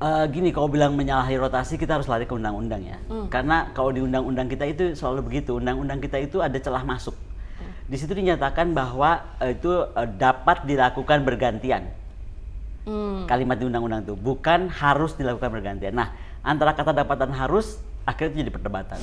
Gini, kalau bilang menyalahi rotasi kita harus lari ke undang-undang ya. Karena kalau di undang-undang kita itu selalu begitu, undang-undang kita itu ada celah masuk. Di situ dinyatakan bahwa itu dapat dilakukan bergantian. Kalimat di undang-undang itu bukan harus dilakukan bergantian. Nah, antara kata dapat dan harus akhirnya itu jadi perdebatan.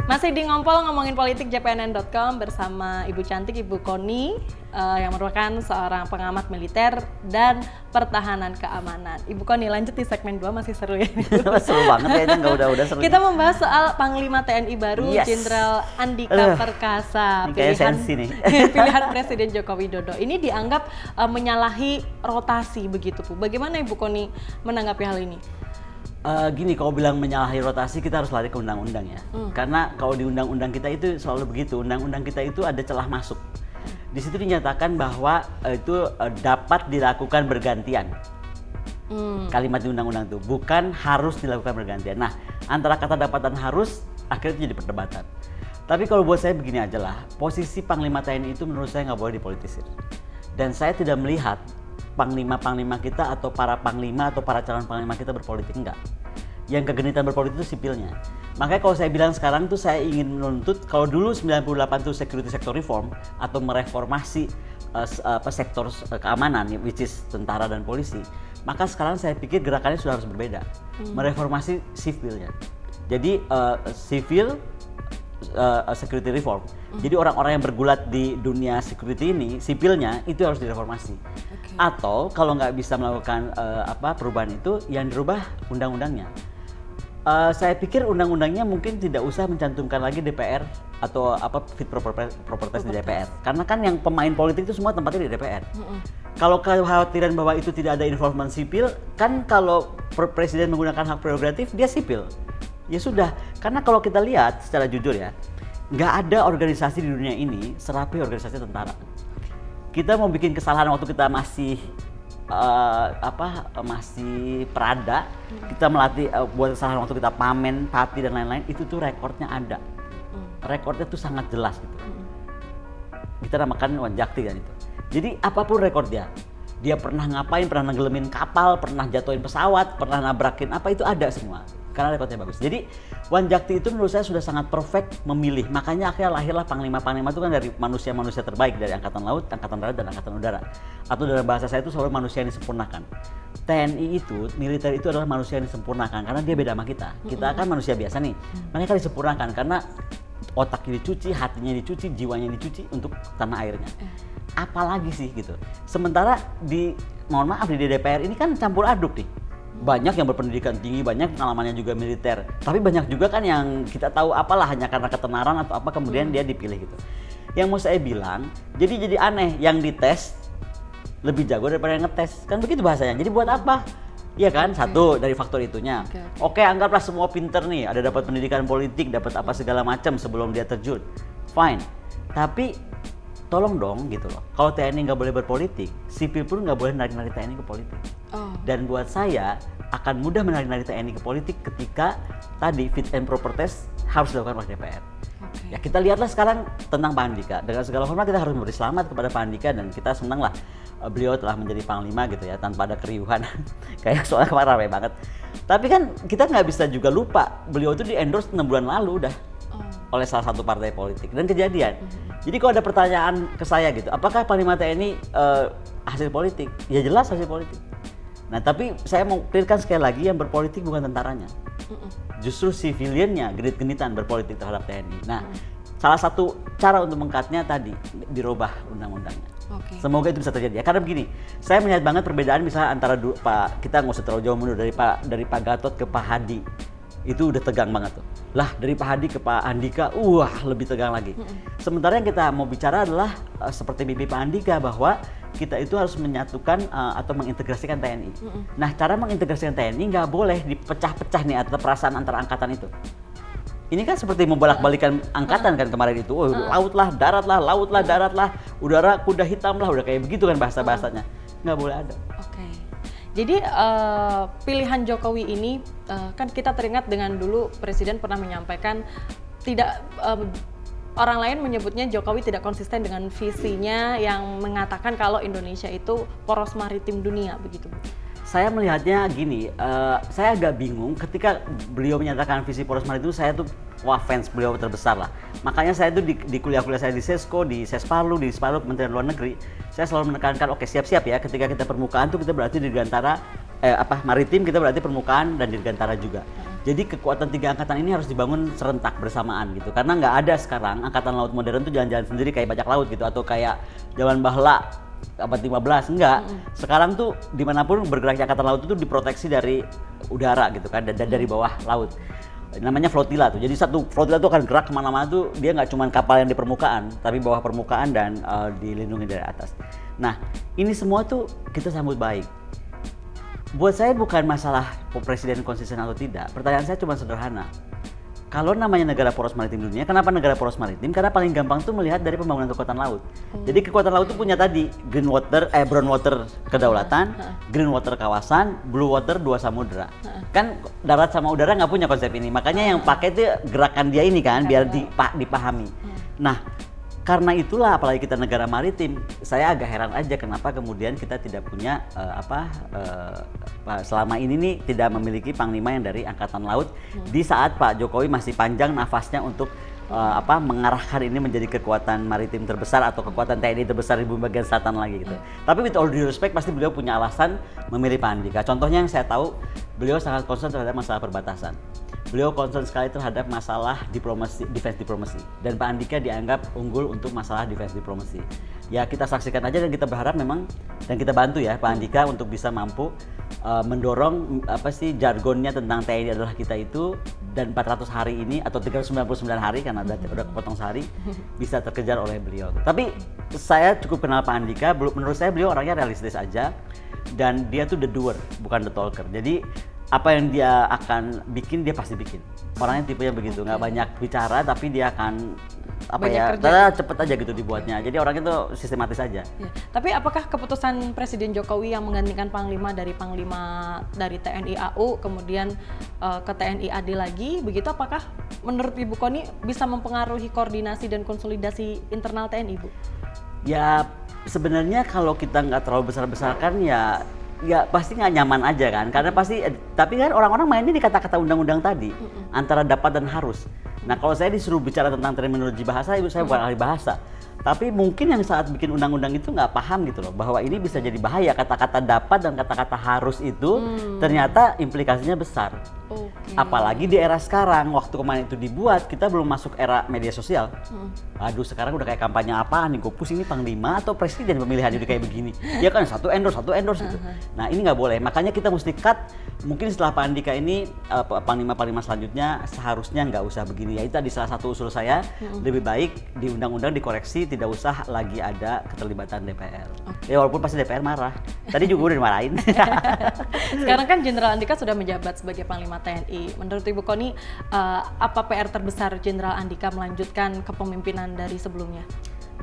Masih di Ngompol ngomongin politik jpnn.com bersama Ibu Cantik, Ibu Koni yang merupakan seorang pengamat militer dan pertahanan keamanan. Ibu Koni, lanjut di segmen 2, masih seru ya? Seru banget kayaknya, nggak udah seru. Kita membahas soal Panglima TNI baru, Jenderal Andika Perkasa, pilihan Presiden Joko Widodo. Ini dianggap menyalahi rotasi begitu, Bu. Bagaimana Ibu Koni menanggapi hal ini? Gini, kalau bilang menyalahi rotasi kita harus lari ke undang-undang ya. Karena kalau di undang-undang kita itu selalu begitu, undang-undang kita itu ada celah masuk. Di situ dinyatakan bahwa itu dapat dilakukan bergantian. Kalimat di undang-undang itu bukan harus dilakukan bergantian. Nah, antara kata dapat dan harus akhirnya itu jadi perdebatan. Tapi kalau buat saya begini aja lah, posisi Panglima TNI itu menurut saya nggak boleh dipolitisir. Dan saya tidak melihat panglima-panglima kita atau para panglima atau para calon panglima kita berpolitik, enggak. Yang kegenitan berpolitik itu sipilnya. Makanya kalau saya bilang sekarang tuh saya ingin menuntut, kalau dulu 98 itu security sector reform atau mereformasi sektor keamanan, which is tentara dan polisi, maka sekarang saya pikir gerakannya sudah harus berbeda. Mereformasi sipilnya. Jadi sipil security reform. Jadi orang-orang yang bergulat di dunia security ini, sipilnya itu harus direformasi. Atau kalau nggak bisa melakukan perubahan itu, yang dirubah undang-undangnya. Saya pikir undang-undangnya mungkin tidak usah mencantumkan lagi DPR atau fit proper test di DPR. Karena kan yang pemain politik itu semua tempatnya di DPR. Kalau kekhawatiran bahwa itu tidak ada involvement sipil, kan kalau presiden menggunakan hak prerogatif, dia sipil. Ya sudah, karena kalau kita lihat secara jujur ya, nggak ada organisasi di dunia ini serapi organisasi tentara. Kita mau bikin kesalahan waktu kita masih masih perada, kita melatih buat kesalahan waktu kita pamen, pati dan lain-lain, itu tuh rekornya ada. Rekornya tuh sangat jelas gitu. Kita namakan Wanjakti kan itu. Jadi apapun rekor dia pernah ngapain, pernah nenggelemin kapal, pernah jatuhin pesawat, pernah nabrakin apa, itu ada semua. Karena rekodnya bagus. Jadi Wanjakti itu menurut saya sudah sangat perfect memilih. Makanya akhirnya lahirlah panglima-panglima itu kan dari manusia-manusia terbaik dari Angkatan Laut, Angkatan Darat, dan Angkatan Udara. Atau dalam bahasa saya itu selalu manusia yang disempurnakan. TNI itu, militer itu adalah manusia yang disempurnakan karena dia beda sama kita. Kita kan manusia biasa nih. Makanya kan disempurnakan karena otaknya dicuci, hatinya dicuci, jiwanya dicuci untuk tanah airnya. Apalagi sih gitu. Sementara mohon maaf di DPR ini kan campur aduk nih. Banyak yang berpendidikan tinggi, banyak pengalamannya juga militer. Tapi banyak juga kan yang kita tahu apalah hanya karena ketenaran atau apa kemudian dia dipilih gitu. Yang mau saya bilang, jadi aneh yang dites lebih jago daripada yang ngetes. Kan begitu bahasanya. Jadi buat apa? Iya kan? Satu dari faktor itunya. Oke, anggaplah semua pinter nih, ada dapat pendidikan politik, dapat apa segala macam sebelum dia terjun. Fine. Tapi tolong dong gitu loh. Kalau TNI nggak boleh berpolitik, sipil pun nggak boleh narik-narik TNI ke politik. Dan buat saya akan mudah menarik-narik TNI ke politik ketika tadi fit and proper test harus dilakukan oleh DPR. Ya kita lihatlah sekarang tentang Pak Andika. Dengan segala hormat kita harus memberi selamat kepada Pak Andika dan kita senang lah beliau telah menjadi panglima gitu ya tanpa ada keriuhan. Kayak soalnya kemarin ramai banget. Tapi kan kita nggak bisa juga lupa beliau itu di endorse 6 bulan lalu udah oleh salah satu partai politik dan kejadian. Jadi kalau ada pertanyaan ke saya gitu, apakah Panglima TNI hasil politik? Ya jelas hasil politik. Nah tapi saya mau clearkan sekali lagi, yang berpolitik bukan tentaranya. Justru civiliannya genit-genitan berpolitik terhadap TNI. Nah salah satu cara untuk mengkatnya tadi dirubah undang-undangnya. Semoga itu bisa terjadi ya. Karena begini, saya melihat banget perbedaan misalnya antara kita nggak usah terlalu jauh mundur dari Pak Gatot ke Pak Hadi. Itu udah tegang banget tuh. Lah dari Pak Hadi ke Pak Andika, lebih tegang lagi. Sementara yang kita mau bicara adalah seperti mimpi Pak Andika bahwa kita itu harus menyatukan atau mengintegrasikan TNI. Nah cara mengintegrasikan TNI nggak boleh dipecah-pecah nih atau perasaan antara angkatan itu. Ini kan seperti membolak-balikan angkatan kan kemarin itu. Laut lah, darat lah, laut lah, darat lah, udara, kuda hitam lah, udah kayak begitu kan bahasa-bahasanya. Nggak boleh ada. Jadi pilihan Jokowi ini kan kita teringat dengan dulu Presiden pernah menyampaikan tidak orang lain menyebutnya Jokowi tidak konsisten dengan visinya yang mengatakan kalau Indonesia itu poros maritim dunia begitu Bu. Saya melihatnya gini, saya agak bingung ketika beliau menyatakan visi poros maritim itu, saya tuh wah fans beliau terbesar lah. Makanya saya tuh di kuliah-kuliah saya di Sesko, di Sespalu, di Spalu Kementerian Luar Negeri, saya selalu menekankan oke siap-siap ya ketika kita permukaan tuh kita berarti di dirgantara maritim, kita berarti permukaan dan dirgantara juga. Jadi kekuatan 3 angkatan ini harus dibangun serentak bersamaan gitu. Karena nggak ada sekarang angkatan laut modern tuh jalan-jalan sendiri kayak bajak laut gitu atau kayak zaman bahla abad 15, enggak. Sekarang tuh dimanapun bergeraknya angkatan laut itu diproteksi dari udara gitu kan, dan dari bawah laut. Namanya flotila tuh. Jadi satu flotila tuh akan gerak kemana-mana tuh, dia nggak cuma kapal yang di permukaan, tapi bawah permukaan dan dilindungi dari atas. Nah, ini semua tuh kita sambut baik. Buat saya bukan masalah presiden konsisten atau tidak. Pertanyaan saya cuma sederhana. Kalau namanya negara poros maritim dunia, kenapa negara poros maritim? Karena paling gampang tuh melihat dari pembangunan kekuatan laut. Jadi kekuatan laut tuh punya tadi brown water kedaulatan, green water kawasan, blue water 2 samudera. Kan darat sama udara nggak punya konsep ini. Makanya yang pakai tuh gerakan dia ini kan, biar dipahami. Nah, karena itulah apalagi kita negara maritim, saya agak heran aja kenapa kemudian kita tidak punya selama ini nih tidak memiliki panglima yang dari angkatan laut di saat Pak Jokowi masih panjang nafasnya untuk mengarahkan ini menjadi kekuatan maritim terbesar atau kekuatan TNI terbesar di bumi bagian selatan lagi gitu. Tapi with all due respect pasti beliau punya alasan memilih Pak Andika. Contohnya yang saya tahu, beliau sangat concern terhadap masalah perbatasan. Beliau concern sekali terhadap masalah defense diplomacy, dan Pak Andika dianggap unggul untuk masalah defense diplomacy. Ya kita saksikan aja dan kita berharap memang dan kita bantu ya Pak Andika untuk bisa mampu mendorong jargonnya tentang TNI adalah kita itu, dan 400 hari ini atau 399 hari karena udah kepotong sehari bisa terkejar oleh beliau. Tapi saya cukup kenal Pak Andika, menurut saya beliau orangnya realistis aja dan dia tuh the doer bukan the talker. Jadi apa yang dia akan bikin dia pasti bikin. Orangnya tipenya begitu, nggak banyak bicara tapi dia akan cepet aja gitu dibuatnya. Jadi orangnya tuh sistematis aja. Ya. Tapi apakah keputusan Presiden Jokowi yang menggantikan panglima dari TNI AU kemudian ke TNI AD lagi, begitu apakah menurut Ibu Koni bisa mempengaruhi koordinasi dan konsolidasi internal TNI, Bu? Ya sebenarnya kalau kita nggak terlalu besar-besarkan ya pasti nggak nyaman aja kan, karena pasti tapi kan orang-orang mainnya di kata-kata undang-undang tadi antara dapat dan harus. Nah kalau saya disuruh bicara tentang terminologi bahasa, saya bukan ahli bahasa, tapi mungkin yang saat bikin undang-undang itu nggak paham gitu loh bahwa ini bisa jadi bahaya, kata-kata dapat dan kata-kata harus itu ternyata implikasinya besar. Apalagi di era sekarang, waktu kemarin itu dibuat kita belum masuk era media sosial. Aduh sekarang udah kayak kampanye apaan nih, gue pusing ini panglima atau presiden pemilihan udah kayak begini. Ya kan satu endorse gitu. Nah ini nggak boleh, makanya kita mesti cut. Mungkin setelah Pak Andika ini panglima-panglima selanjutnya seharusnya nggak usah begini. Ya itu tadi salah satu usul saya, lebih baik di undang-undang dikoreksi, tidak usah lagi ada keterlibatan DPR. Ya walaupun pasti DPR marah. Tadi juga udah dimarahin. Sekarang kan Jenderal Andika sudah menjabat sebagai Panglima TNI. Menurut Ibu Koni, apa PR terbesar Jenderal Andika melanjutkan kepemimpinan dari sebelumnya?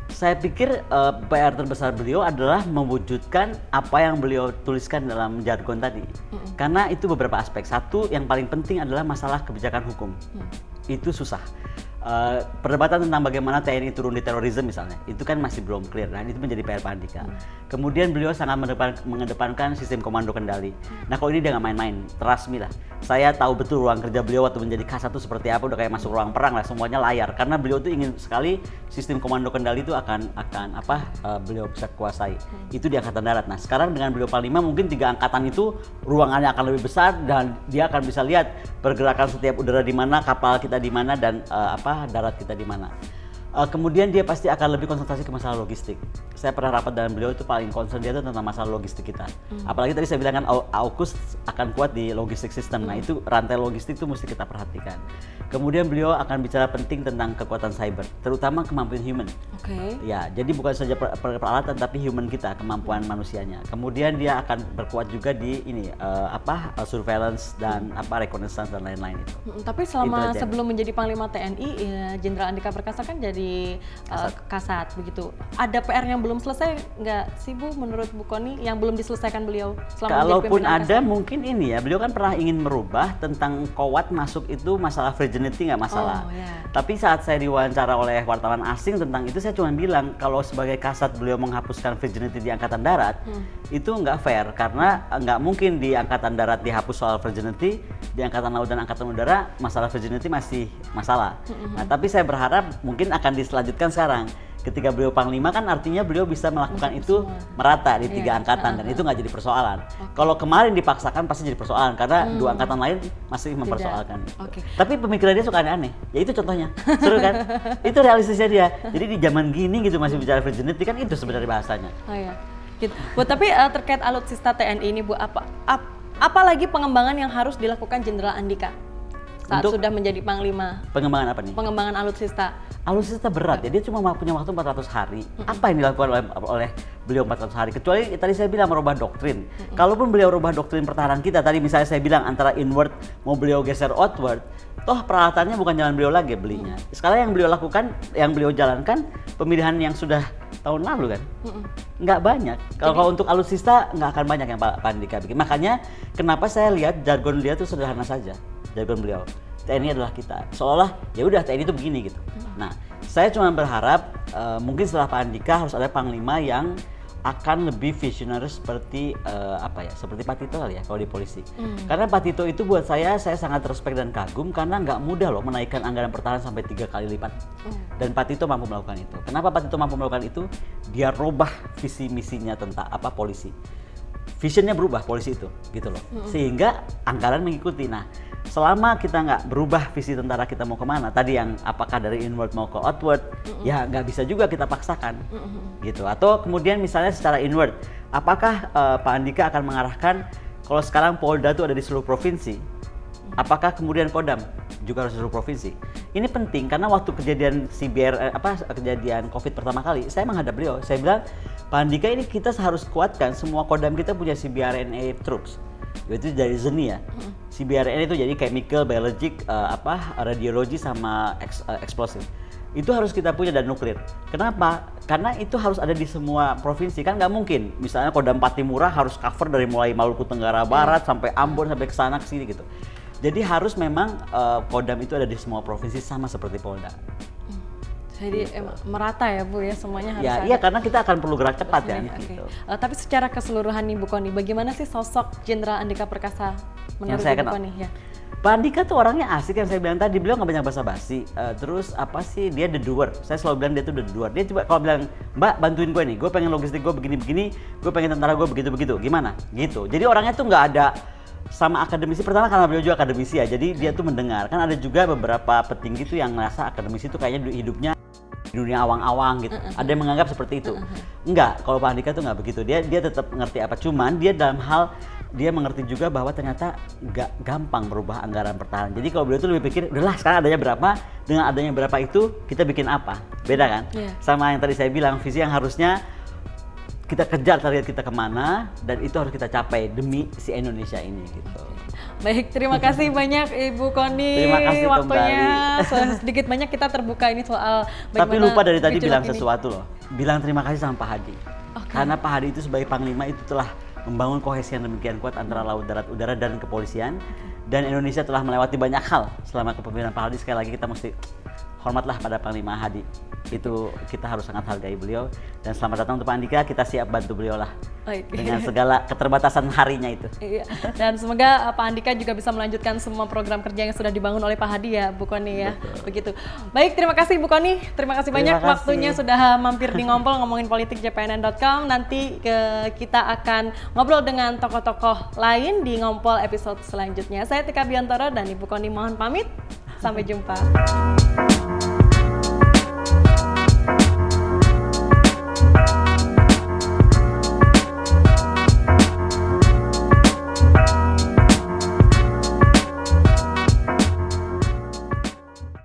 Saya pikir PR terbesar beliau adalah mewujudkan apa yang beliau tuliskan dalam jargon tadi. Karena itu beberapa aspek. Satu, yang paling penting adalah masalah kebijakan hukum. Itu susah. Perdebatan tentang bagaimana TNI turun di terorisme misalnya, itu kan masih belum clear. Nah itu menjadi PR Pak Andika. Kemudian beliau sangat mengedepankan sistem komando kendali. Nah kalau ini dia nggak main-main, trust me lah. Saya tahu betul ruang kerja beliau waktu menjadi K1 seperti apa, udah kayak masuk ruang perang lah, semuanya layar. Karena beliau tuh ingin sekali sistem komando kendali itu akan beliau bisa kuasai. Itu di Angkatan Darat. Nah sekarang dengan beliau Panglima mungkin 3 angkatan itu ruangannya akan lebih besar dan dia akan bisa lihat pergerakan setiap udara di mana, kapal kita di mana, dan darat kita di mana. Kemudian dia pasti akan lebih konsentrasi ke masalah logistik. Saya pernah rapat dengan beliau, itu paling concern dia itu tentang masalah logistik kita. Apalagi tadi saya bilang kan AUKUS akan kuat di logistik sistem. Nah itu rantai logistik itu mesti kita perhatikan. Kemudian beliau akan bicara penting tentang kekuatan cyber, terutama kemampuan human. Ya, jadi bukan saja peralatan tapi human kita, kemampuan manusianya. Kemudian dia akan berkuat juga di surveillance dan reconnaissance dan lain-lain itu. Tapi selama sebelum menjadi Panglima TNI, Jenderal Andika Perkasa kan jadi Kasat begitu. Ada PR yang belum selesai nggak sih Bu, menurut Bu Kony, yang belum diselesaikan beliau selama kalaupun ada mungkin ini ya, beliau kan pernah ingin merubah tentang kowat masuk itu masalah virginity nggak masalah. Tapi saat saya diwawancara oleh wartawan asing tentang itu, saya cuma bilang kalau sebagai Kasat beliau menghapuskan virginity di Angkatan Darat, itu nggak fair karena nggak mungkin di Angkatan Darat dihapus soal virginity, di Angkatan Laut dan Angkatan Udara masalah virginity masih masalah. Nah, tapi saya berharap mungkin akan diselanjutkan sekarang. Ketika beliau Panglima kan artinya beliau bisa melakukan itu merata di 3 angkatan dan itu nggak jadi persoalan. Kalau kemarin dipaksakan pasti jadi persoalan karena 2 angkatan lain masih mempersoalkan. Tapi pemikiran dia suka aneh-aneh. Ya itu contohnya. Seru kan? Itu realistisnya dia. Jadi di zaman gini gitu masih bicara virginity kan itu sebenarnya bahasanya. Gitu. Bu, tapi terkait alutsista TNI ini Bu, apa lagi pengembangan yang harus dilakukan Jenderal Andika saat sudah menjadi Panglima? Pengembangan apa nih? Pengembangan alutsista. Alutsista berat ya, dia cuma punya waktu 400 hari. Apa yang dilakukan oleh beliau 400 hari? Kecuali tadi saya bilang merubah doktrin. Kalaupun beliau rubah doktrin pertahanan kita, tadi misalnya saya bilang antara inward mau beliau geser outward, toh peralatannya bukan jalan beliau lagi belinya. Sekarang yang beliau lakukan, yang beliau jalankan, pemilihan yang sudah tahun lalu kan? Nggak banyak. Kalau untuk alutsista nggak akan banyak yang Pak Andika bikin. Makanya kenapa saya lihat jargon dia tuh sederhana saja. Jargon beliau. TNI adalah kita. Seolah ya udah TNI itu begini gitu. Nah, saya cuma berharap mungkin setelah Pak Andika harus ada panglima yang akan lebih visioner seperti seperti Pak Tito kali ya kalau di polisi. Karena Pak Tito itu buat saya sangat respect dan kagum karena nggak mudah loh menaikkan anggaran pertahanan sampai 3 kali lipat. Dan Pak Tito mampu melakukan itu. Kenapa Pak Tito mampu melakukan itu? Dia robah visi misinya tentang polisi. Visionnya berubah polisi itu gitu loh. Sehingga anggaran mengikuti. Nah, selama kita nggak berubah visi tentara kita mau kemana, tadi yang apakah dari inward mau ke outward, ya nggak bisa juga kita paksakan gitu. Atau kemudian misalnya secara inward, apakah Pak Andika akan mengarahkan kalau sekarang Polda itu ada di seluruh provinsi, apakah kemudian Kodam juga harus di seluruh provinsi? Ini penting karena waktu kejadian kejadian COVID pertama kali, saya menghadap beliau, saya bilang Pak Andika ini kita harus kuatkan semua Kodam kita punya CBRNA troops. Itu dari ZENI ya. CBRN itu jadi chemical, biologic, radiologi sama eksplosif. Itu harus kita punya dan nuklir. Kenapa? Karena itu harus ada di semua provinsi. Kan nggak mungkin. Misalnya Kodam Patimura harus cover dari mulai Maluku Tenggara Barat sampai Ambon sampai ke sana ke sini gitu. Jadi harus memang Kodam itu ada di semua provinsi sama seperti Polda. Jadi merata ya Bu ya, semuanya harus ada. Iya karena kita akan perlu gerak cepat ya. Gitu. Tapi secara keseluruhan nih Bu Kony, bagaimana sih sosok Jenderal Andika Perkasa menurut Bu Kony? Ya. Pak Andika tuh orangnya asik yang saya bilang tadi, beliau nggak banyak basa-basi. Terus dia the doer. Saya selalu bilang dia tuh the doer. Dia coba kalau bilang, Mbak bantuin gue nih, gue pengen logistik gue begini-begini, gue pengen tentara gue begitu-begitu, gimana? Gitu. Jadi orangnya tuh nggak ada sama akademisi. Pertama karena beliau juga akademisi ya, jadi dia tuh mendengar. Kan ada juga beberapa petinggi tuh yang ngerasa akademisi tuh kayaknya hidupnya di dunia awang-awang gitu. Ada yang menganggap seperti itu. Enggak, kalau Pak Andika tuh nggak begitu. Dia tetap ngerti apa. Cuman dia dalam hal dia mengerti juga bahwa ternyata nggak gampang merubah anggaran pertahanan. Jadi kalau beliau tuh lebih pikir, udahlah sekarang adanya berapa, dengan adanya berapa itu kita bikin apa. Beda kan? Sama yang tadi saya bilang, visi yang harusnya kita kejar target kita kemana dan itu harus kita capai demi si Indonesia ini gitu. Baik, terima kasih banyak Ibu Kony. Terima kasih waktunya. Sedikit banyak kita terbuka ini soal bagaimana. Tapi lupa dari tadi bilang sesuatu loh. Bilang terima kasih sama Pak Hadi. Karena Pak Hadi itu sebagai Panglima itu telah membangun kohesi yang demikian kuat antara laut, darat, udara dan kepolisian. Dan Indonesia telah melewati banyak hal selama kepemimpinan Pak Hadi. Sekali lagi kita mesti hormatlah pada Panglima Hadi. Itu kita harus sangat hargai beliau. Dan selamat datang untuk Pak Andika, kita siap bantu beliau lah. Dengan segala keterbatasan harinya itu. Iya. Dan semoga Pak Andika juga bisa melanjutkan semua program kerja yang sudah dibangun oleh Pak Hadi ya, Bu Kony ya. Begitu. Baik, terima kasih Bu Kony. Terima kasih banyak waktunya sudah mampir di Ngompol ngomongin politik jpnn.com. Nanti kita akan ngobrol dengan tokoh-tokoh lain di Ngompol episode selanjutnya. Saya Tika Biantoro dan Ibu Kony mohon pamit. Sampai jumpa.